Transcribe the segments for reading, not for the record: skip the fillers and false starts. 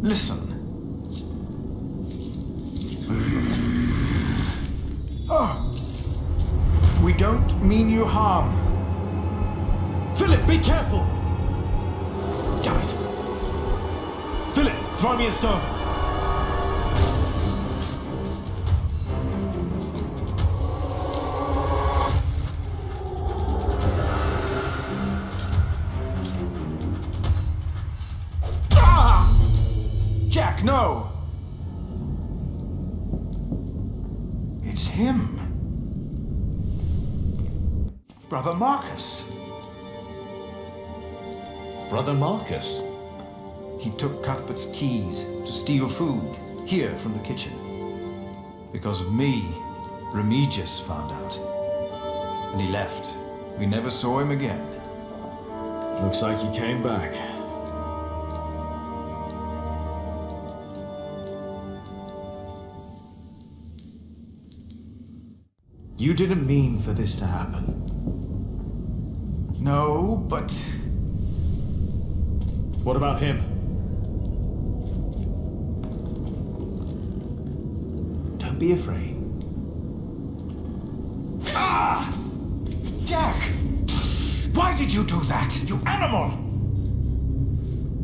Listen. Oh. We don't mean you harm. Philip, be careful! Damn it. Philip, throw me a stone. Jack, no! It's him. Brother Marcus. Brother Marcus? He took Cuthbert's keys to steal food here from the kitchen. Because of me, Remigius found out. And he left. We never saw him again. Looks like he came back. You didn't mean for this to happen. No, but... What about him? Don't be afraid. Ah! Jack! Why did you do that, you animal?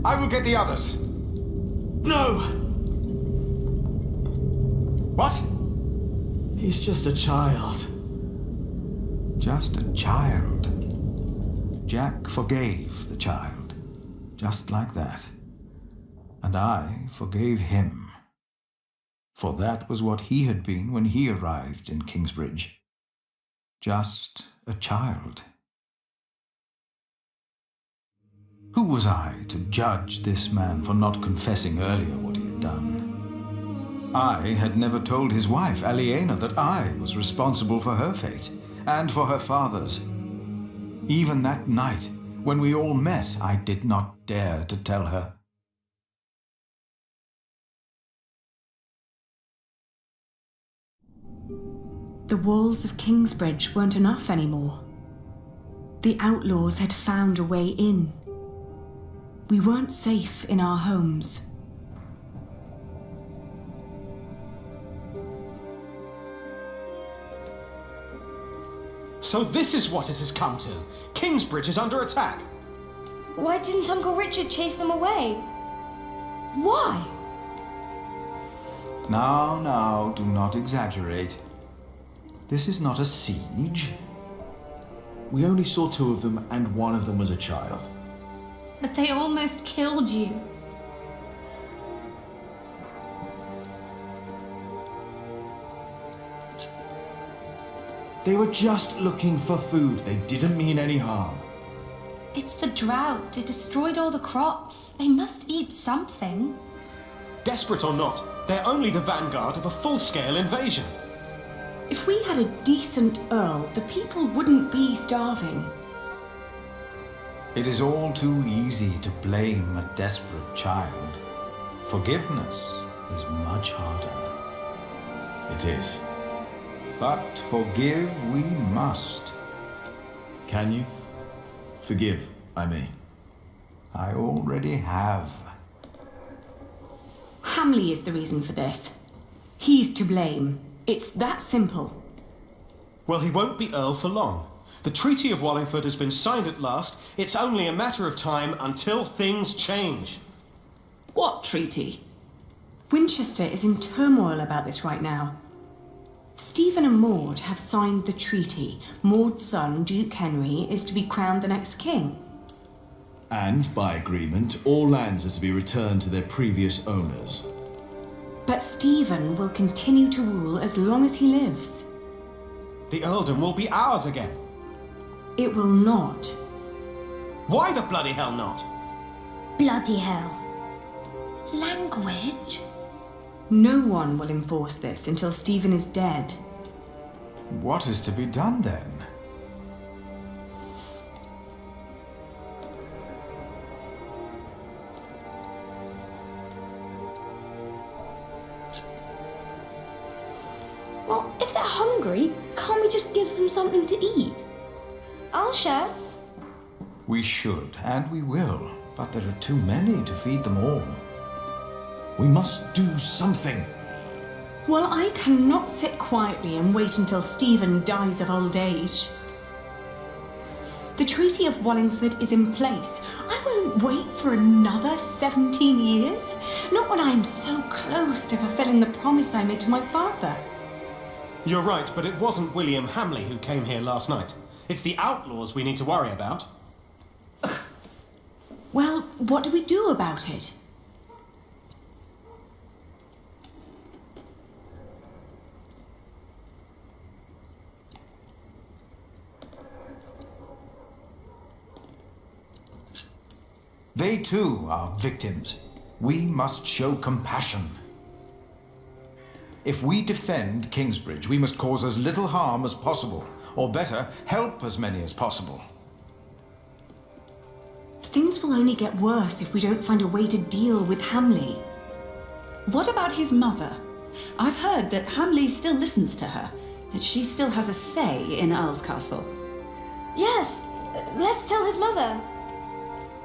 I will get the others. No! What? He's just a child. Just a child. Jack forgave the child, just like that. And I forgave him. For that was what he had been when he arrived in Kingsbridge. Just a child. Who was I to judge this man for not confessing earlier what he had done? I had never told his wife, Aliena, that I was responsible for her fate, and for her father's. Even that night, when we all met, I did not dare to tell her. The walls of Kingsbridge weren't enough anymore. The outlaws had found a way in. We weren't safe in our homes. So this is what it has come to. Kingsbridge is under attack. Why didn't Uncle Richard chase them away? Why? Now, do not exaggerate. This is not a siege. We only saw 2 of them, and one of them was a child. But they almost killed you. They were just looking for food. They didn't mean any harm. It's the drought. It destroyed all the crops. They must eat something. Desperate or not, they're only the vanguard of a full-scale invasion. If we had a decent Earl, the people wouldn't be starving. It is all too easy to blame a desperate child. Forgiveness is much harder. It is. But forgive we must. Can you? Forgive, I mean. I already have. Hamley is the reason for this. He's to blame. It's that simple. Well, he won't be Earl for long. The Treaty of Wallingford has been signed at last. It's only a matter of time until things change. What treaty? Winchester is in turmoil about this right now. Stephen and Maud have signed the treaty. Maud's son, Duke Henry, is to be crowned the next king. And, by agreement, all lands are to be returned to their previous owners. But Stephen will continue to rule as long as he lives. The earldom will be ours again. It will not. Why the bloody hell not? Bloody hell. Language? No one will enforce this until Stephen is dead. What is to be done then? Well, if they're hungry, can't we just give them something to eat? I'll share. We should, and we will, but there are too many to feed them all. We must do something. Well, I cannot sit quietly and wait until Stephen dies of old age. The Treaty of Wallingford is in place. I won't wait for another 17 years. Not when I'm so close to fulfilling the promise I made to my father. You're right, but it wasn't William Hamley who came here last night. It's the outlaws we need to worry about. Well, what do we do about it? They too are victims. We must show compassion. If we defend Kingsbridge, we must cause as little harm as possible, or better, help as many as possible. Things will only get worse if we don't find a way to deal with Hamley. What about his mother? I've heard that Hamley still listens to her, that she still has a say in Earl's Castle. Yes, let's tell his mother.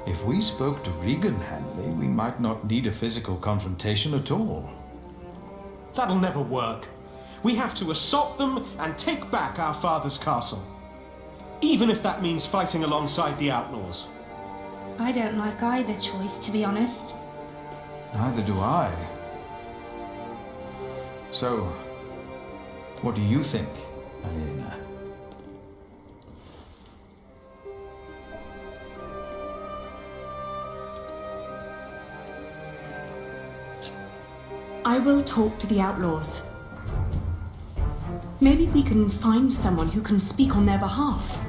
If we spoke to Regan Hamley, we might not need a physical confrontation at all. That'll never work. We have to assault them and take back our father's castle. Even if that means fighting alongside the outlaws. I don't like either choice, to be honest. Neither do I. So, what do you think, Aliena? I will talk to the outlaws. Maybe we can find someone who can speak on their behalf.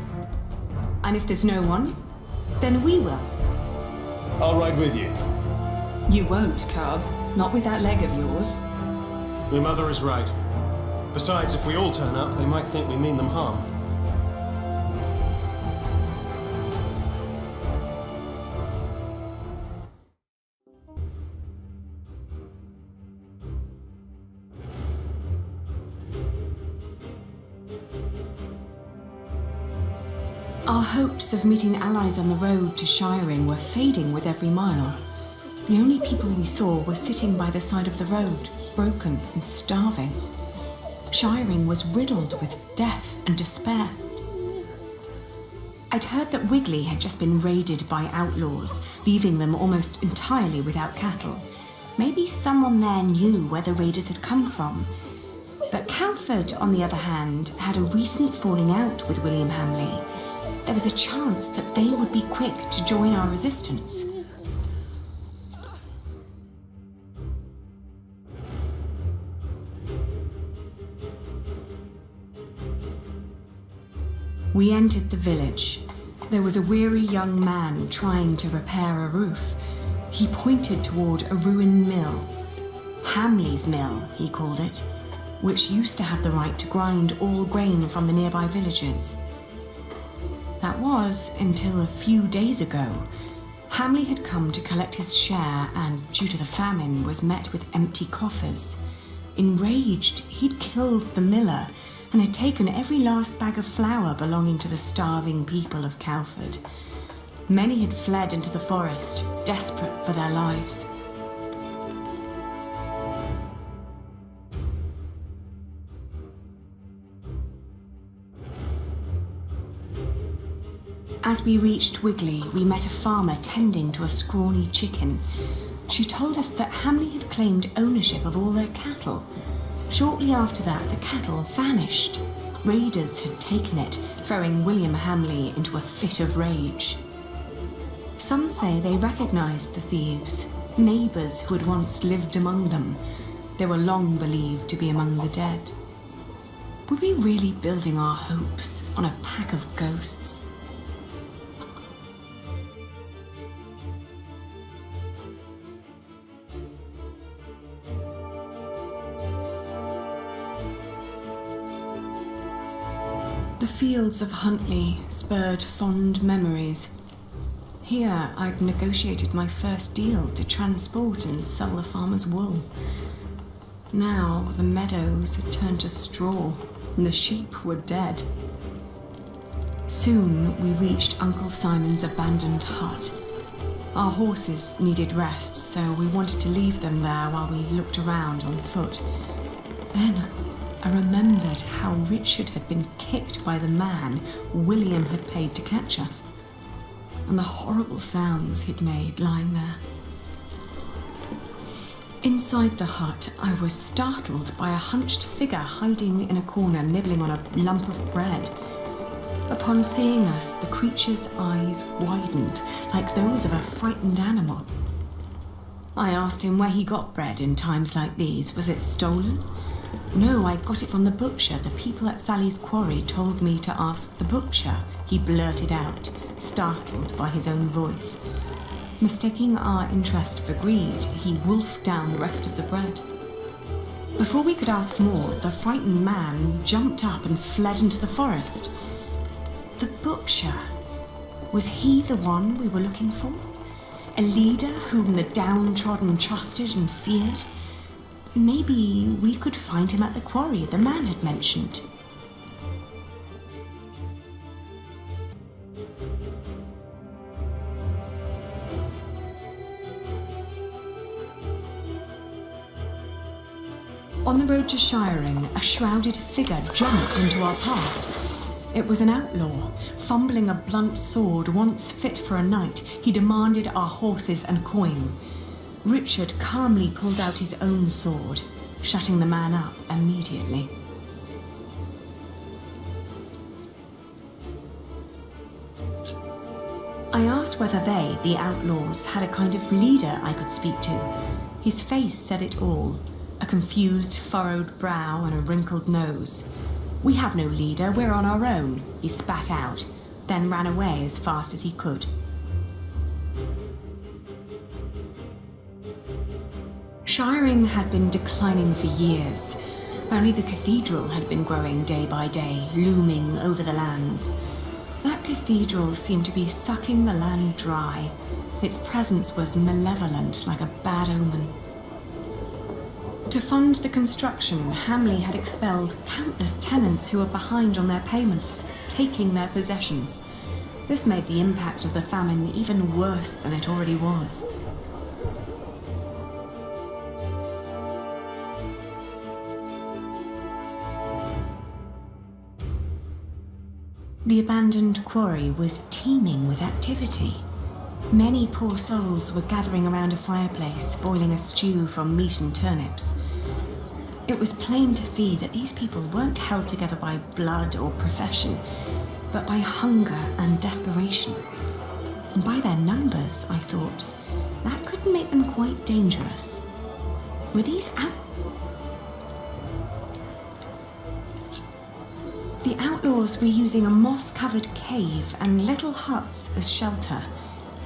And if there's no one, then we will. I'll ride with you. You won't, Cub. Not with that leg of yours. Your mother is right. Besides, if we all turn up, they might think we mean them harm. Our hopes of meeting allies on the road to Shiring were fading with every mile. The only people we saw were sitting by the side of the road, broken and starving. Shiring was riddled with death and despair. I'd heard that Wigley had just been raided by outlaws, leaving them almost entirely without cattle. Maybe someone there knew where the raiders had come from. But Calford, on the other hand, had a recent falling out with William Hamley. There was a chance that they would be quick to join our resistance. We entered the village. There was a weary young man trying to repair a roof. He pointed toward a ruined mill. Hamley's Mill, he called it, which used to have the right to grind all grain from the nearby villages. That was until a few days ago. Hamley had come to collect his share and, due to the famine, was met with empty coffers. Enraged, he'd killed the miller and had taken every last bag of flour belonging to the starving people of Calford. Many had fled into the forest, desperate for their lives. As we reached Wigley, we met a farmer tending to a scrawny chicken. She told us that Hamley had claimed ownership of all their cattle. Shortly after that, the cattle vanished. Raiders had taken it, throwing William Hamley into a fit of rage. Some say they recognized the thieves, neighbors who had once lived among them. They were long believed to be among the dead. Were we really building our hopes on a pack of ghosts? The fields of Huntley spurred fond memories. Here I'd negotiated my first deal to transport and sell the farmer's wool. Now the meadows had turned to straw and the sheep were dead. Soon we reached Uncle Simon's abandoned hut. Our horses needed rest, so we wanted to leave them there while we looked around on foot. Then I remembered how Richard had been kicked by the man William had paid to catch us, and the horrible sounds he'd made lying there. Inside the hut, I was startled by a hunched figure hiding in a corner, nibbling on a lump of bread. Upon seeing us, the creature's eyes widened like those of a frightened animal. I asked him where he got bread in times like these. Was it stolen? No, I got it from the butcher. The people at Sally's quarry told me to ask the butcher, he blurted out, startled by his own voice. Mistaking our interest for greed, he wolfed down the rest of the bread. Before we could ask more, the frightened man jumped up and fled into the forest. The butcher. Was he the one we were looking for? A leader whom the downtrodden trusted and feared? Maybe we could find him at the quarry the man had mentioned. On the road to Shiring, a shrouded figure jumped into our path. It was an outlaw. Fumbling a blunt sword once fit for a knight, he demanded our horses and coin. Richard calmly pulled out his own sword, shutting the man up immediately. I asked whether they, the outlaws, had a kind of leader I could speak to. His face said it all. A confused, furrowed brow and a wrinkled nose. "We have no leader, we're on our own," he spat out, then ran away as fast as he could. Shiring had been declining for years. Only the cathedral had been growing day by day, looming over the lands. That cathedral seemed to be sucking the land dry. Its presence was malevolent, like a bad omen. To fund the construction, Hamley had expelled countless tenants who were behind on their payments, taking their possessions. This made the impact of the famine even worse than it already was. The abandoned quarry was teeming with activity. Many poor souls were gathering around a fireplace, boiling a stew from meat and turnips. It was plain to see that these people weren't held together by blood or profession, but by hunger and desperation. And by their numbers, I thought, that could make them quite dangerous. Were these The outlaws were using a moss-covered cave and little huts as shelter.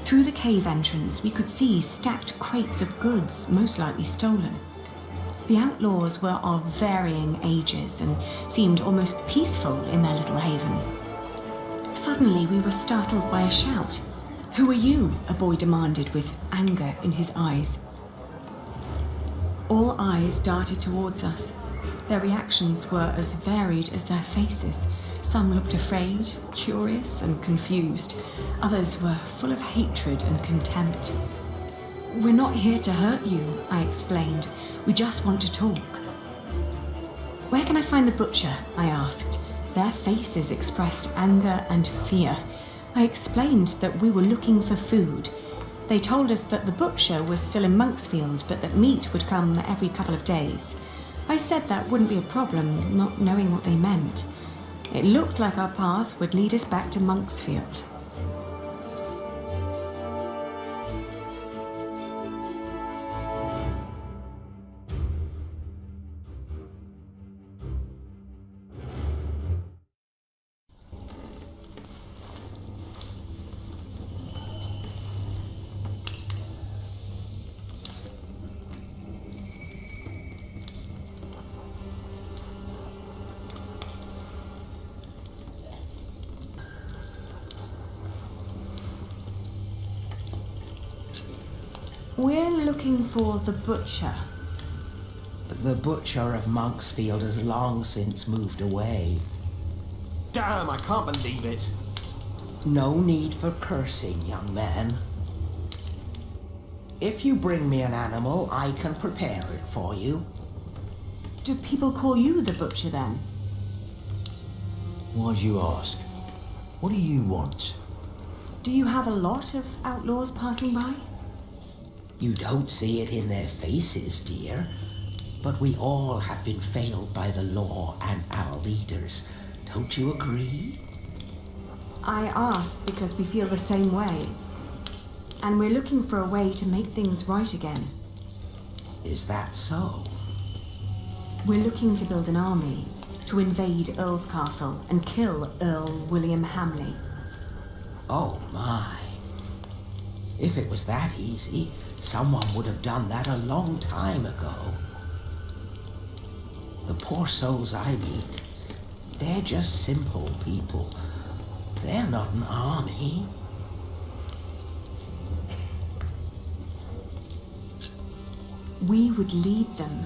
Through the cave entrance, we could see stacked crates of goods, most likely stolen. The outlaws were of varying ages and seemed almost peaceful in their little haven. Suddenly, we were startled by a shout. "Who are you?" a boy demanded with anger in his eyes. All eyes darted towards us. Their reactions were as varied as their faces. Some looked afraid, curious, and confused. Others were full of hatred and contempt. "We're not here to hurt you," I explained. "We just want to talk." "Where can I find the butcher?" I asked. Their faces expressed anger and fear. I explained that we were looking for food. They told us that the butcher was still in Monksfield, but that meat would come every couple of days. I said that wouldn't be a problem, not knowing what they meant. It looked like our path would lead us back to Monksfield. We're looking for the butcher. The butcher of Monksfield has long since moved away. Damn, I can't believe it. No need for cursing, young man. If you bring me an animal, I can prepare it for you. Do people call you the butcher then? Why'd you ask? What do you want? Do you have a lot of outlaws passing by? You don't see it in their faces, dear. But we all have been failed by the law and our leaders. Don't you agree? I asked because we feel the same way. And we're looking for a way to make things right again. Is that so? We're looking to build an army to invade Earl's castle and kill Earl William Hamley. Oh my. If it was that easy, someone would have done that a long time ago. The poor souls I meet, they're just simple people. They're not an army. We would lead them.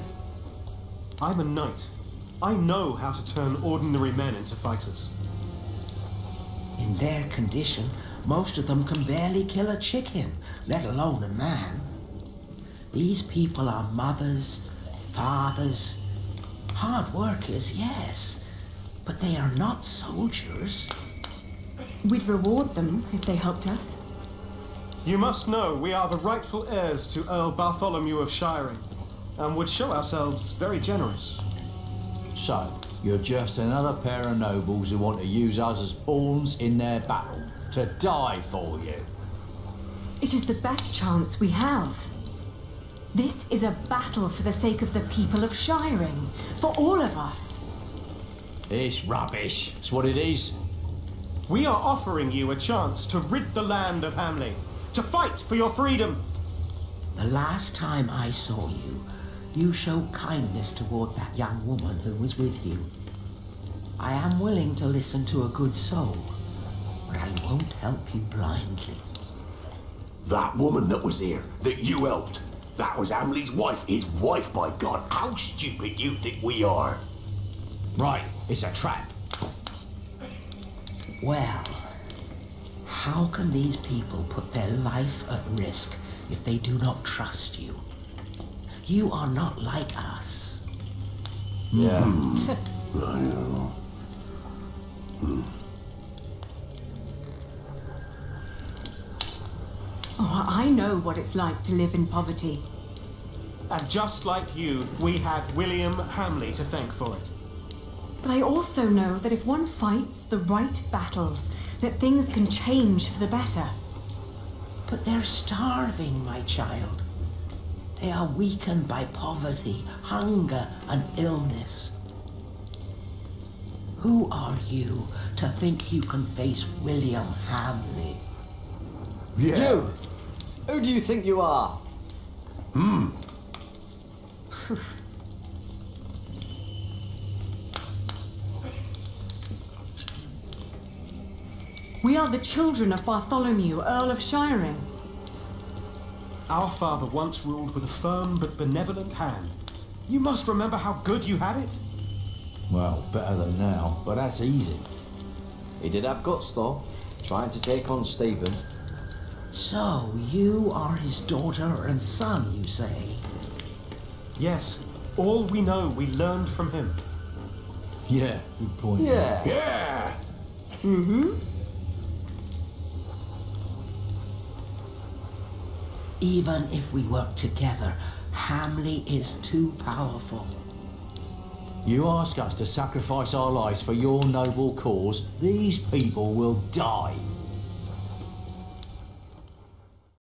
I'm a knight. I know how to turn ordinary men into fighters. In their condition, most of them can barely kill a chicken, let alone a man. These people are mothers, fathers, hard workers, yes, but they are not soldiers. We'd reward them if they helped us. You must know we are the rightful heirs to Earl Bartholomew of Shiring, and would show ourselves very generous. So, you're just another pair of nobles who want to use us as pawns in their battle, to die for you. It is the best chance we have. This is a battle for the sake of the people of Shiring, for all of us. It's rubbish. It's what it is. We are offering you a chance to rid the land of Hamley, to fight for your freedom. The last time I saw you, you showed kindness toward that young woman who was with you. I am willing to listen to a good soul, but I won't help you blindly. That woman that was here, that you helped, that was Hamley's wife. His wife, by God. How stupid do you think we are? Right, it's a trap. Well, how can these people put their life at risk if they do not trust you? You are not like us. Yeah. I know. Oh, I know what it's like to live in poverty. And just like you, we had William Hamley to thank for it. But I also know that if one fights the right battles, that things can change for the better. But they're starving, my child. They are weakened by poverty, hunger, and illness. Who are you to think you can face William Hamley? Yeah. You! Who do you think you are? We are the children of Bartholomew, Earl of Shiring. Our father once ruled with a firm but benevolent hand. You must remember how good you had it. Well, better than now, but that's easy. He did have guts, though, trying to take on Stephen. So, you are his daughter and son, you say? Yes, all we know we learned from him. Yeah, good point. Yeah. Yeah! Even if we work together, Hamley is too powerful. You ask us to sacrifice our lives for your noble cause, these people will die.